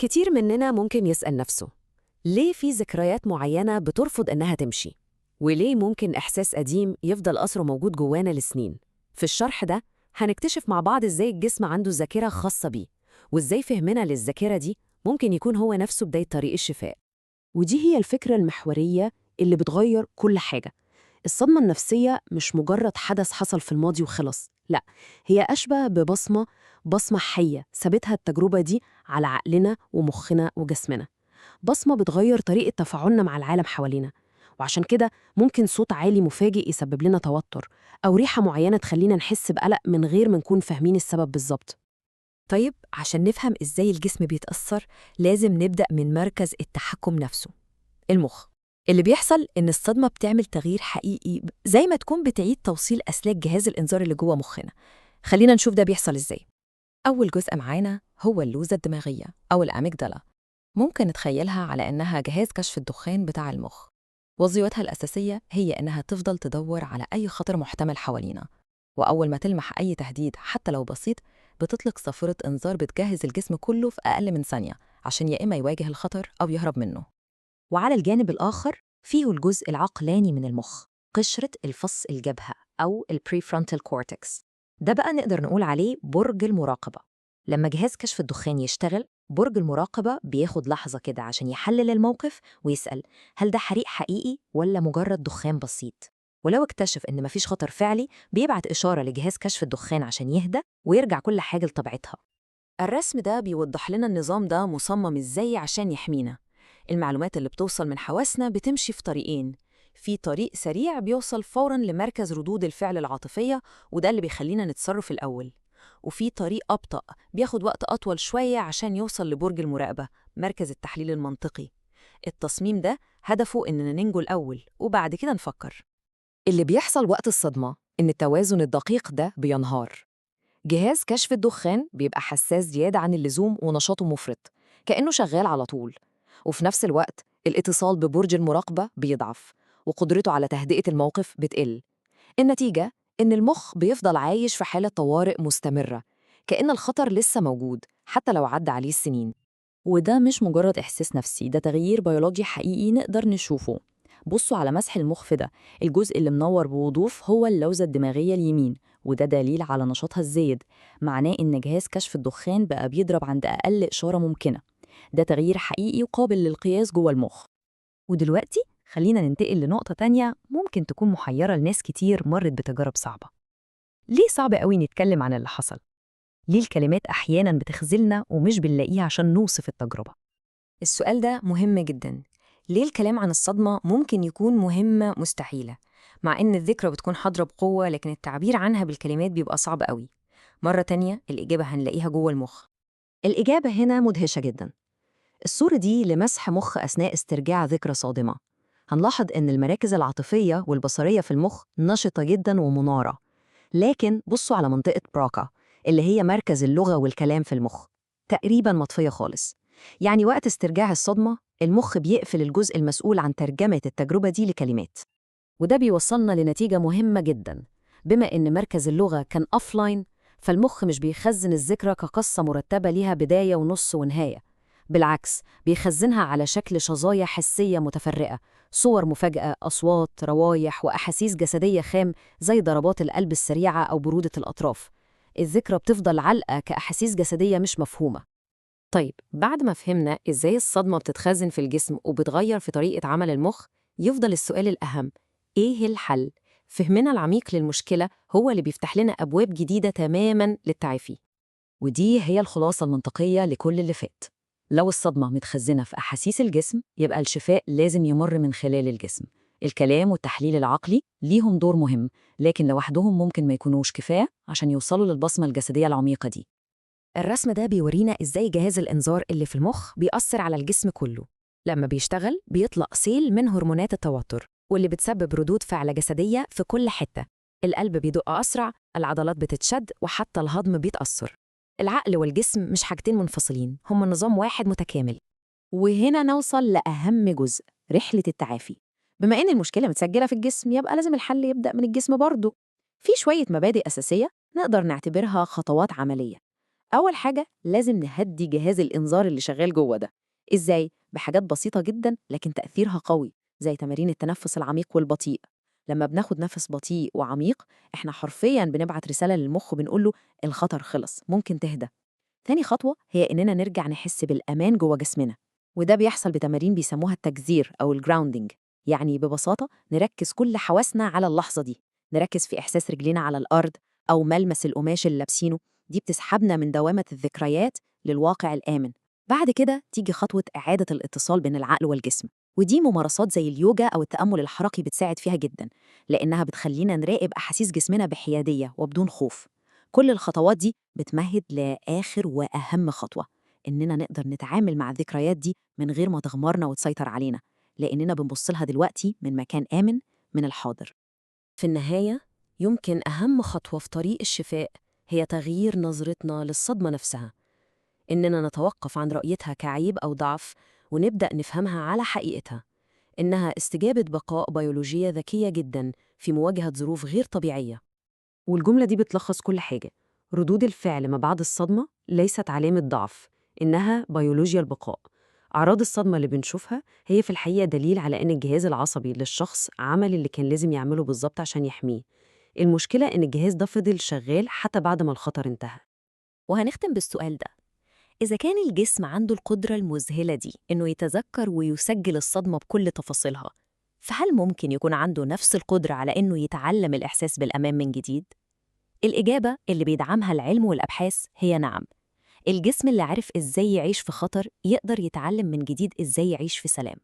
كتير مننا ممكن يسأل نفسه، ليه في ذكريات معينة بترفض إنها تمشي؟ وليه ممكن إحساس قديم يفضل أثره موجود جوانا لسنين؟ في الشرح ده هنكتشف مع بعض إزاي الجسم عنده ذاكرة خاصة بيه، وإزاي فهمنا للذاكرة دي ممكن يكون هو نفسه بداية طريق الشفاء. ودي هي الفكرة المحورية اللي بتغير كل حاجة. الصدمة النفسية مش مجرد حدث حصل في الماضي وخلص، لا، هي أشبه ببصمة حية سابتها التجربة دي على عقلنا ومخنا وجسمنا. بصمة بتغير طريقة تفاعلنا مع العالم حوالينا. وعشان كده ممكن صوت عالي مفاجئ يسبب لنا توتر، أو ريحة معينة تخلينا نحس بقلق من غير ما نكون فاهمين السبب بالظبط. طيب عشان نفهم إزاي الجسم بيتأثر لازم نبدأ من مركز التحكم نفسه، المخ. اللي بيحصل إن الصدمة بتعمل تغيير حقيقي زي ما تكون بتعيد توصيل أسلاك جهاز الإنذار اللي جوه مخنا. خلينا نشوف ده بيحصل إزاي. أول جزء معانا هو اللوزة الدماغية أو الأميجدالا. ممكن نتخيلها على إنها جهاز كشف الدخان بتاع المخ. وظيفتها الأساسية هي إنها تفضل تدور على أي خطر محتمل حوالينا، وأول ما تلمح أي تهديد حتى لو بسيط بتطلق صافرة إنذار بتجهز الجسم كله في أقل من ثانية عشان يا إما يواجه الخطر أو يهرب منه. وعلى الجانب الآخر فيه الجزء العقلاني من المخ، قشرة الفص الجبهة أو البريفرونتال كورتكس. ده بقى نقدر نقول عليه برج المراقبة. لما جهاز كشف الدخان يشتغل، برج المراقبة بياخد لحظة كده عشان يحلل الموقف ويسأل هل ده حريق حقيقي ولا مجرد دخان بسيط. ولو اكتشف إن مفيش خطر فعلي بيبعت إشارة لجهاز كشف الدخان عشان يهدى ويرجع كل حاجة لطبيعتها. الرسم ده بيوضح لنا النظام ده مصمم إزاي عشان يحمينا. المعلومات اللي بتوصل من حواسنا بتمشي في طريقين، في طريق سريع بيوصل فوراً لمركز ردود الفعل العاطفية وده اللي بيخلينا نتصرف الأول، وفي طريق أبطأ بياخد وقت أطول شوية عشان يوصل لبرج المراقبة، مركز التحليل المنطقي. التصميم ده هدفه إننا ننجو الأول وبعد كده نفكر. اللي بيحصل وقت الصدمة إن التوازن الدقيق ده بينهار. جهاز كشف الدخان بيبقى حساس زيادة عن اللزوم ونشاطه مفرط، كأنه شغال على طول. وفي نفس الوقت الاتصال ببرج المراقبة بيضعف، وقدرته على تهدئة الموقف بتقل. النتيجة إن المخ بيفضل عايش في حالة طوارئ مستمرة، كأن الخطر لسه موجود حتى لو عدى عليه السنين. وده مش مجرد إحساس نفسي، ده تغيير بيولوجي حقيقي نقدر نشوفه. بصوا على مسح المخ ده، الجزء اللي منور بوضوح هو اللوزة الدماغية اليمين، وده دليل على نشاطها الزايد. معناه إن جهاز كشف الدخان بقى بيضرب عند أقل إشارة ممكنة. ده تغيير حقيقي وقابل للقياس جوه المخ. ودلوقتي خلينا ننتقل لنقطة تانية ممكن تكون محيرة لناس كتير مرت بتجارب صعبة. ليه صعب قوي نتكلم عن اللي حصل؟ ليه الكلمات أحياناً بتخذلنا ومش بنلاقيها عشان نوصف التجربة؟ السؤال ده مهم جدا. ليه الكلام عن الصدمة ممكن يكون مهمة مستحيلة، مع إن الذكرى بتكون حاضرة بقوة لكن التعبير عنها بالكلمات بيبقى صعب قوي؟ مرة تانية الإجابة هنلاقيها جوه المخ. الإجابة هنا مدهشة جداً. الصورة دي لمسح مخ أثناء استرجاع ذكرى صادمة. هنلاحظ إن المراكز العاطفية والبصرية في المخ نشطة جداً ومنارة. لكن بصوا على منطقة براكا اللي هي مركز اللغة والكلام في المخ، تقريباً مطفية خالص. يعني وقت استرجاع الصدمة المخ بيقفل الجزء المسؤول عن ترجمة التجربة دي لكلمات. وده بيوصلنا لنتيجة مهمة جدا. بما إن مركز اللغة كان أوفلاين، فالمخ مش بيخزن الذكرى كقصة مرتبة ليها بداية ونص ونهاية. بالعكس بيخزنها على شكل شظايا حسية متفرقة، صور مفاجأة، أصوات، روايح وأحاسيس جسدية خام زي ضربات القلب السريعة أو برودة الأطراف. الذكرى بتفضل علقة كأحاسيس جسدية مش مفهومة. طيب بعد ما فهمنا إزاي الصدمة بتتخزن في الجسم وبتغير في طريقة عمل المخ، يفضل السؤال الأهم: إيه الحل؟ فهمنا العميق للمشكلة هو اللي بيفتح لنا أبواب جديدة تماماً للتعافي. ودي هي الخلاصة المنطقية لكل اللي فات. لو الصدمة متخزنة في أحاسيس الجسم يبقى الشفاء لازم يمر من خلال الجسم. الكلام والتحليل العقلي ليهم دور مهم، لكن لوحدهم ممكن ما يكونوش كفاية عشان يوصلوا للبصمة الجسدية العميقة دي. الرسم ده بيورينا إزاي جهاز الإنذار اللي في المخ بيأثر على الجسم كله. لما بيشتغل بيطلق سيل من هرمونات التوتر واللي بتسبب ردود فعل جسدية في كل حتة. القلب بيدق أسرع، العضلات بتتشد، وحتى الهضم بيتأثر. العقل والجسم مش حاجتين منفصلين، هما نظام واحد متكامل. وهنا نوصل لأهم جزء، رحلة التعافي. بما إن المشكلة متسجلة في الجسم يبقى لازم الحل يبدأ من الجسم برضه. في شوية مبادئ أساسية نقدر نعتبرها خطوات عملية. أول حاجة لازم نهدي جهاز الإنذار اللي شغال جوه ده. إزاي؟ بحاجات بسيطة جدا لكن تأثيرها قوي، زي تمارين التنفس العميق والبطيء. لما بناخد نفس بطيء وعميق، إحنا حرفياً بنبعت رسالة للمخ بنقول له الخطر خلص، ممكن تهدى. تاني خطوة هي إننا نرجع نحس بالأمان جوه جسمنا، وده بيحصل بتمارين بيسموها التجذير أو الجراوندينج. يعني ببساطة نركز كل حواسنا على اللحظة دي، نركز في إحساس رجلينا على الأرض أو ملمس القماش اللي لابسينه. دي بتسحبنا من دوامة الذكريات للواقع الآمن. بعد كده تيجي خطوة إعادة الاتصال بين العقل والجسم، ودي ممارسات زي اليوجا أو التأمل الحركي بتساعد فيها جداً، لأنها بتخلينا نراقب أحاسيس جسمنا بحيادية وبدون خوف. كل الخطوات دي بتمهد لآخر وأهم خطوة، إننا نقدر نتعامل مع الذكريات دي من غير ما تغمرنا وتسيطر علينا، لأننا بنبص لها دلوقتي من مكان آمن، من الحاضر. في النهاية، يمكن أهم خطوة في طريق الشفاء هي تغيير نظرتنا للصدمة نفسها، إننا نتوقف عن رؤيتها كعيب أو ضعف ونبدأ نفهمها على حقيقتها، إنها استجابة بقاء بيولوجية ذكية جداً في مواجهة ظروف غير طبيعية. والجملة دي بتلخص كل حاجة. ردود الفعل ما بعد الصدمة ليست علامة ضعف، إنها بيولوجيا البقاء. أعراض الصدمة اللي بنشوفها هي في الحقيقة دليل على إن الجهاز العصبي للشخص عمل اللي كان لازم يعمله بالظبط عشان يحميه. المشكلة إن الجهاز ده فضل شغال حتى بعد ما الخطر انتهى. وهنختم بالسؤال ده: إذا كان الجسم عنده القدرة المذهلة دي إنه يتذكر ويسجل الصدمة بكل تفاصيلها، فهل ممكن يكون عنده نفس القدرة على إنه يتعلم الإحساس بالأمان من جديد؟ الإجابة اللي بيدعمها العلم والأبحاث هي نعم. الجسم اللي عارف إزاي يعيش في خطر يقدر يتعلم من جديد إزاي يعيش في سلام.